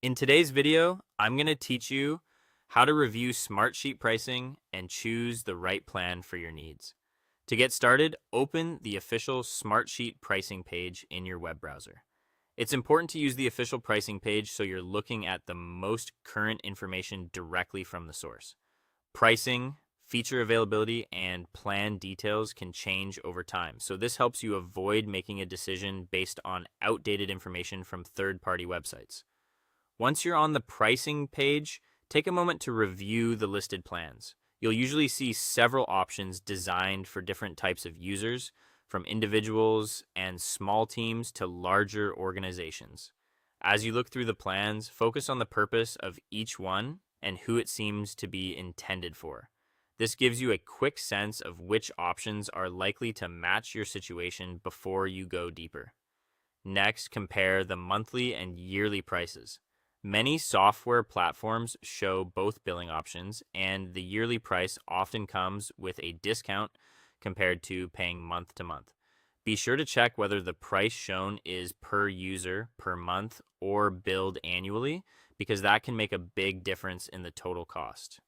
In today's video, I'm going to teach you how to review Smartsheet pricing and choose the right plan for your needs. To get started, open the official Smartsheet pricing page in your web browser. It's important to use the official pricing page so you're looking at the most current information directly from the source. Pricing, feature availability, and plan details can change over time, so this helps you avoid making a decision based on outdated information from third-party websites. Once you're on the pricing page, take a moment to review the listed plans. You'll usually see several options designed for different types of users, from individuals and small teams to larger organizations. As you look through the plans, focus on the purpose of each one and who it seems to be intended for. This gives you a quick sense of which options are likely to match your situation before you go deeper. Next, compare the monthly and yearly prices. Many software platforms show both billing options, and the yearly price often comes with a discount compared to paying month to month. Be sure to check whether the price shown is per user, per month, or billed annually, because that can make a big difference in the total cost.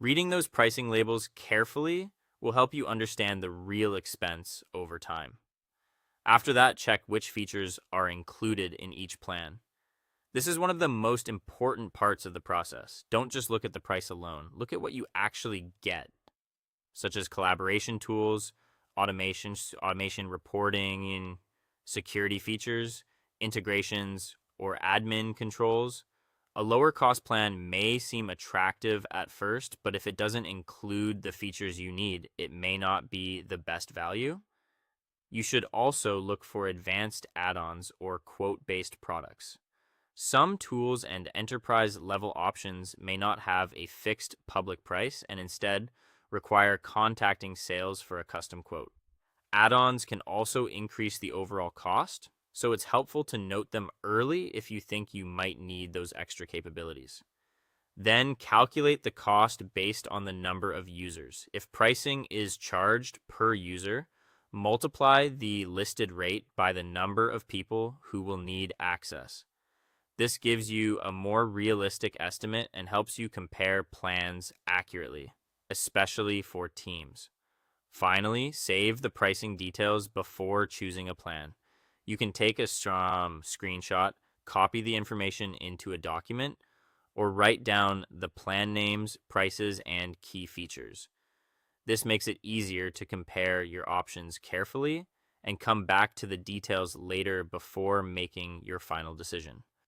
Reading those pricing labels carefully will help you understand the real expense over time. After that, check which features are included in each plan. This is one of the most important parts of the process. Don't just look at the price alone. Look at what you actually get, such as collaboration tools, automation reporting, and security features, integrations, or admin controls. A lower cost plan may seem attractive at first, but if it doesn't include the features you need, it may not be the best value. You should also look for advanced add-ons or quote-based products. Some tools and enterprise level options may not have a fixed public price and instead require contacting sales for a custom quote. Add-ons can also increase the overall cost, so it's helpful to note them early if you think you might need those extra capabilities. Then calculate the cost based on the number of users. If pricing is charged per user, multiply the listed rate by the number of people who will need access. This gives you a more realistic estimate and helps you compare plans accurately, especially for teams. Finally, save the pricing details before choosing a plan. You can take a strong screenshot, copy the information into a document, or write down the plan names, prices, and key features. This makes it easier to compare your options carefully and come back to the details later before making your final decision.